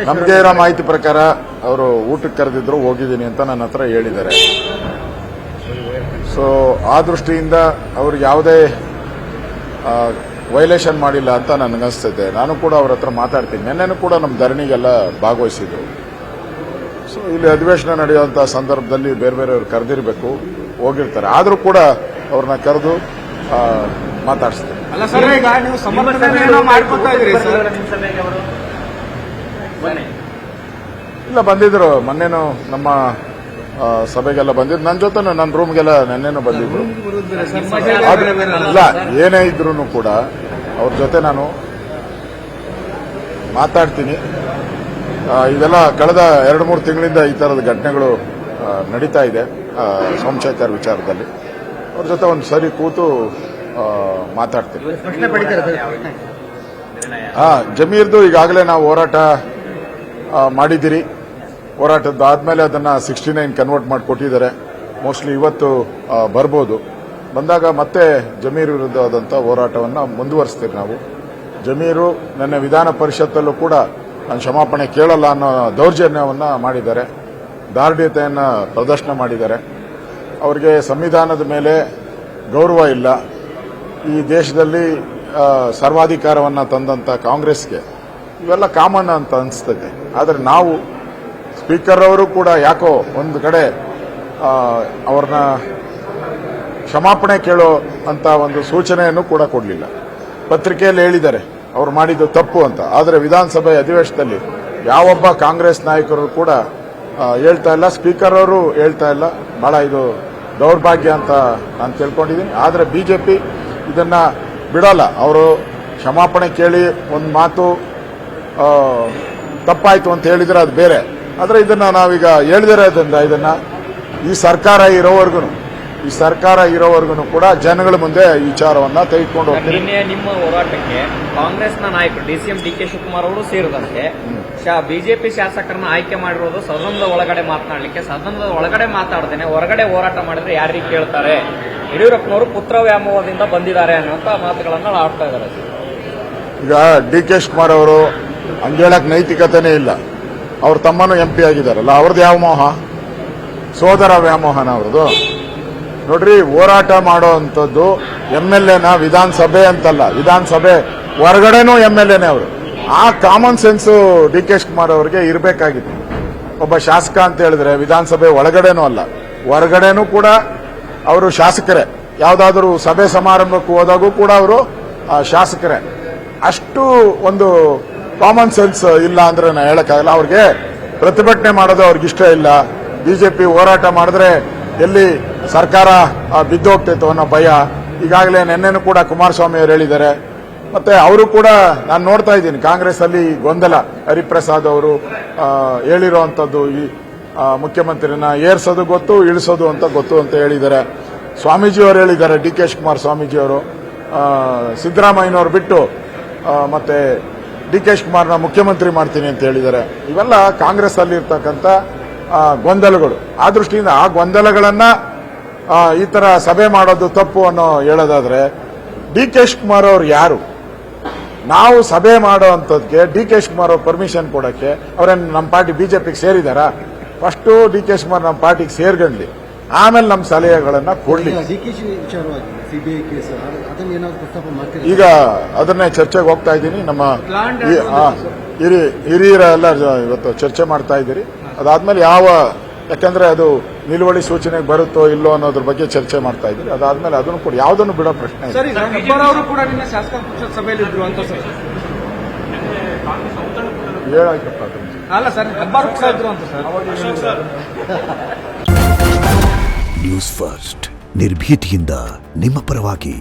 ನಮ್ಗೆ ಇರೋ ಮಾಹಿತಿ ಪ್ರಕಾರ ಅವರು ಊಟಕ್ಕೆ ಕರೆದಿದ್ರು, ಹೋಗಿದ್ದೀನಿ ಅಂತ ನನ್ನ ಹತ್ರ ಹೇಳಿದ್ದಾರೆ. ಸೊ ಆ ದೃಷ್ಟಿಯಿಂದ ಅವ್ರಿಗೆ ಯಾವುದೇ ವೈಲೇಷನ್ ಮಾಡಿಲ್ಲ ಅಂತ ನನಗನ್ನಿಸ್ತೈತೆ. ನಾನು ಕೂಡ ಅವ್ರ ಹತ್ರ ಮಾತಾಡ್ತೀನಿ. ನಿನ್ನೆನೂ ಕೂಡ ನಮ್ಮ ಧರಣಿಗೆಲ್ಲ ಭಾಗವಹಿಸಿದ್ರು. ಸೊ ಇಲ್ಲಿ ಅಧಿವೇಶನ ನಡೆಯುವಂಥ ಸಂದರ್ಭದಲ್ಲಿ ಬೇರೆ ಬೇರೆಯವ್ರು ಕರೆದಿರಬೇಕು, ಹೋಗಿರ್ತಾರೆ. ಆದರೂ ಕೂಡ ಅವ್ರನ್ನ ಕರೆದು ಮಾತಾಡಿಸ್ತಾರೆ. ಇಲ್ಲ, ಬಂದಿದ್ರು. ಮೊನ್ನೆನೂ ನಮ್ಮ ಸಭೆಗೆಲ್ಲ ಬಂದಿದ್ರು. ನನ್ನ ಜೊತೆ ನನ್ನ ರೂಮ್ಗೆಲ್ಲ ನೆನ್ನೆನೂ ಬಂದಿದ್ರು. ಇಲ್ಲ, ಏನೇ ಇದ್ರೂ ಕೂಡ ಅವ್ರ ಜೊತೆ ನಾನು ಮಾತಾಡ್ತೀನಿ. ಇದೆಲ್ಲ ಕಳೆದ 2-3 ತಿಂಗಳಿಂದ ಈ ತರದ ಘಟನೆಗಳು ನಡೀತಾ ಇದೆ. ಸೋಮಶೇಖರ್ ವಿಚಾರದಲ್ಲಿ ಅವ್ರ ಜೊತೆ ಒಂದು ಸರಿ ಕೂತು ಮಾತಾಡ್ತೀನಿ. ಜಮೀರ್ದು ಈಗಾಗಲೇ ನಾವು ಹೋರಾಟ ಮಾಡಿದ್ದೀರಿ. ಹೋರಾಟದ್ದಾದ್ಮೇಲೆ ಅದನ್ನ 69 ಕನ್ವರ್ಟ್ ಮಾಡಿ ಕೊಟ್ಟಿದ್ದಾರೆ. ಮೋಸ್ಟ್ಲಿ ಇವತ್ತು ಬರ್ಬೋದು. ಬಂದಾಗ ಮತ್ತೆ ಜಮೀರ್ ವಿರುದ್ಧವಾದಂಥ ಹೋರಾಟವನ್ನು ಮುಂದುವರಿಸ್ತೀವಿ ನಾವು. ಜಮೀರು ನನ್ನ ವಿಧಾನ ಪರಿಷತ್ತಲ್ಲೂ ಕೂಡ ನಾನು ಕ್ಷಮಾಪಣೆ ಕೇಳಲ್ಲ ಅನ್ನೋ ದೌರ್ಜನ್ಯವನ್ನು ಮಾಡಿದ್ದಾರೆ, ದಾರ್ಢ್ಯತೆಯನ್ನು ಪ್ರದರ್ಶನ ಮಾಡಿದ್ದಾರೆ. ಅವರಿಗೆ ಸಂವಿಧಾನದ ಮೇಲೆ ಗೌರವ ಇಲ್ಲ. ಈ ದೇಶದಲ್ಲಿ ಸರ್ವಾಧಿಕಾರವನ್ನು ತಂದಂಥ ಕಾಂಗ್ರೆಸ್ಗೆ ಇವೆಲ್ಲ ಕಾಮನ್ ಅಂತ ಅನಿಸ್ತದೆ. ಆದರೆ ನಾವು ಸ್ಪೀಕರ್ ಅವರು ಕೂಡ ಯಾಕೋ ಒಂದು ಕಡೆ ಅವ್ರನ್ನ ಕ್ಷಮಾಪಣೆ ಕೇಳೋ ಅಂತ ಒಂದು ಸೂಚನೆಯನ್ನು ಕೂಡ ಕೊಡಲಿಲ್ಲ. ಪತ್ರಿಕೆಯಲ್ಲಿ ಹೇಳಿದ್ದಾರೆ ಅವ್ರು ಮಾಡಿದ್ದು ತಪ್ಪು ಅಂತ. ಆದರೆ ವಿಧಾನಸಭೆ ಅಧಿವೇಶನದಲ್ಲಿ ಯಾವೊಬ್ಬ ಕಾಂಗ್ರೆಸ್ ನಾಯಕರು ಕೂಡ ಹೇಳ್ತಾ ಇಲ್ಲ, ಸ್ಪೀಕರ್ ಅವರು ಹೇಳ್ತಾ ಇಲ್ಲ. ಬಹಳ ಇದು ದೌರ್ಭಾಗ್ಯ ಅಂತ ನಾನು ತಿಳ್ಕೊಂಡಿದ್ದೀನಿ. ಆದರೆ ಬಿಜೆಪಿ ಇದನ್ನ ಬಿಡಲ್ಲ. ಅವರು ಕ್ಷಮಾಪಣೆ ಕೇಳಿ ಒಂದು ಮಾತು ತಪ್ಪಾಯ್ತು ಅಂತ ಹೇಳಿದ್ರೆ ಅದು ಬೇರೆ. ಆದರೆ ಇದನ್ನ ನಾವೀಗ ಹೇಳಿದಿರೋದ್ರಿಂದ ಇದನ್ನ ಈ ಸರ್ಕಾರ ಇರೋವರೆಗೂ ಕೂಡ ಜನಗಳ ಮುಂದೆ ಈ ವಿಚಾರವನ್ನ ತೆಗೆದುಕೊಂಡು ಹೋಗ್ತೀವಿ. ನಿಮ್ಮ ಹೋರಾಟಕ್ಕೆ ಕಾಂಗ್ರೆಸ್ನ ನಾಯಕರು DCM DK ಶಿವಕುಮಾರ್ ಅವರು ಸೇರಿದಂತೆ ಬಿಜೆಪಿ ಶಾಸಕರನ್ನ ಆಯ್ಕೆ ಮಾಡಿರೋದು ಸದನದ ಒಳಗಡೆ ಮಾತನಾಡಲಿಕ್ಕೆ. ಸದನದ ಒಳಗಡೆ ಮಾತಾಡದೇನೆ ಹೊರಗಡೆ ಹೋರಾಟ ಮಾಡಿದ್ರೆ ಯಾರಿಗೆ ಕೇಳ್ತಾರೆ? ಯಡಿಯೂರಪ್ಪನವರು ಪುತ್ರ ವ್ಯಾಮೋಹದಿಂದ ಬಂದಿದ್ದಾರೆ ಅನ್ನುವಂತ ಮಾತುಗಳನ್ನ ಆಡ್ತಾ ಇದ್ದಾರೆ. ಈಗ DK ಶಿವಕುಮಾರ್ ಅವರು ಹಂಗೇಳಕ್ ನೈತಿಕತೆನೇ ಇಲ್ಲ. ಅವ್ರ ತಮ್ಮನೂ MP ಆಗಿದ್ದಾರಲ್ಲ, ಅವ್ರದ್ದು ಯಾವ ಮೋಹ? ಸೋದರ ವ್ಯಾಮೋಹನ ಅವ್ರದ್ದು. ನೋಡ್ರಿ, ಹೋರಾಟ ಮಾಡೋ ಅಂಥದ್ದು MLAನ ವಿಧಾನಸಭೆ ಅಂತಲ್ಲ, ವಿಧಾನಸಭೆ ಹೊರಗಡೆನೂ MLAನೇ ಅವರು. ಆ ಕಾಮನ್ ಸೆನ್ಸ್ DK ಶಿವಕುಮಾರ್ ಅವರಿಗೆ ಇರಬೇಕಾಗಿತ್ತು. ಒಬ್ಬ ಶಾಸಕ ಅಂತ ಹೇಳಿದ್ರೆ ವಿಧಾನಸಭೆ ಒಳಗಡೆನೂ ಅಲ್ಲ, ಹೊರಗಡೆನೂ ಕೂಡ ಅವರು ಶಾಸಕರೇ. ಯಾವುದಾದ್ರೂ ಸಭೆ ಸಮಾರಂಭಕ್ಕೂ ಹೋದಾಗೂ ಕೂಡ ಅವರು ಶಾಸಕರೇ. ಅಷ್ಟು ಒಂದು ಕಾಮನ್ ಸೆನ್ಸ್ ಇಲ್ಲ ಅಂದ್ರೆ ನಾನು ಹೇಳಕ್ಕಾಗಲ್ಲ. ಅವ್ರಿಗೆ ಪ್ರತಿಭಟನೆ ಮಾಡೋದು ಅವ್ರಿಗೆ ಇಷ್ಟ ಇಲ್ಲ. ಬಿಜೆಪಿ ಹೋರಾಟ ಮಾಡಿದ್ರೆ ಎಲ್ಲಿ ಸರ್ಕಾರ ಬಿದ್ದು ಹೋಗ್ತೈತೋ ಅನ್ನೋ ಭಯ. ಈಗಾಗಲೇ ನಿನ್ನೆನೂ ಕೂಡ ಕುಮಾರಸ್ವಾಮಿ ಅವರು ಹೇಳಿದ್ದಾರೆ. ಮತ್ತೆ ಅವರು ಕೂಡ ನಾನು ನೋಡ್ತಾ ಇದ್ದೀನಿ ಕಾಂಗ್ರೆಸ್ ಅಲ್ಲಿ ಗೊಂದಲ. ಹರಿಪ್ರಸಾದ್ ಅವರು ಹೇಳಿರುವಂತದ್ದು ಈ ಮುಖ್ಯಮಂತ್ರಿನ ಏರ್ಸೋದು ಗೊತ್ತು, ಇಳಿಸೋದು ಅಂತ ಗೊತ್ತು ಅಂತ ಹೇಳಿದ್ದಾರೆ. ಸ್ವಾಮೀಜಿ ಅವರು ಹೇಳಿದ್ದಾರೆ, DK ಶಿವಕುಮಾರ್ ಸ್ವಾಮೀಜಿ ಅವರು ಸಿದ್ದರಾಮಯ್ಯನವರು ಬಿಟ್ಟು ಮತ್ತೆ DK ಶಿವಕುಮಾರ್ನ ಮುಖ್ಯಮಂತ್ರಿ ಮಾಡ್ತೀನಿ ಅಂತ ಹೇಳಿದ್ದಾರೆ. ಇವೆಲ್ಲ ಕಾಂಗ್ರೆಸ್ ಅಲ್ಲಿ ಇರ್ತಕ್ಕಂಥ ಗೊಂದಲಗಳು. ಆ ದೃಷ್ಟಿಯಿಂದ ಆ ಗೊಂದಲಗಳನ್ನ ಈ ತರ ಸಭೆ ಮಾಡೋದು ತಪ್ಪು ಅನ್ನೋ ಹೇಳೋದಾದ್ರೆ DK ಶಿವಕುಮಾರ್ ಅವರು ಯಾರು? ನಾವು ಸಭೆ ಮಾಡೋ ಅಂತದ್ಗೆ DK ಶಿವಕುಮಾರ್ ಅವ್ರ ಪರ್ಮಿಷನ್ ಕೊಡಕ್ಕೆ ಅವ್ರೇನು ನಮ್ಮ ಪಾರ್ಟಿ ಬಿಜೆಪಿಗೆ ಸೇರಿದಾರಾ? ಫಸ್ಟ್ DK ಶಿವಕುಮಾರ್ ನಮ್ಮ ಪಾರ್ಟಿಗೆ ಸೇರ್ಗಂಡ್ಲಿ, ಆಮೇಲೆ ನಮ್ಮ ಸಲಹೆಗಳನ್ನ ಕೊಡ್ಲಿ. ಈಗ ಅದನ್ನೇ ಚರ್ಚೆಗೆ ಹೋಗ್ತಾ ಇದ್ದೀನಿ. ನಮ್ಮ ಹಿರಿಯರೆಲ್ಲ ಇವತ್ತು ಚರ್ಚೆ ಮಾಡ್ತಾ ಇದ್ದೀರಿ. ಅದಾದ್ಮೇಲೆ ಯಾಕಂದ್ರೆ ಅದು ನಿಲುವಳಿ ಸೂಚನೆಗೆ ಬರುತ್ತೋ ಇಲ್ಲೋ ಅನ್ನೋದ್ರ ಬಗ್ಗೆ ಚರ್ಚೆ ಮಾಡ್ತಾ ಇದ್ದೀರಿ. ಅದಾದ್ಮೇಲೆ ಅದನ್ನು ಕೂಡ ಯಾವುದನ್ನು ಬಿಡೋ ಪ್ರಶ್ನೆ ಇಲ್ಲ. ಹೇಳಾಯ್ತಪ್ಪ ನ್ಯೂಸ್ ಫಸ್ಟ್, ನಿರ್ಭೀತಿಯಿಂದ ನಿಮ್ಮ ಪರವಾಗಿ.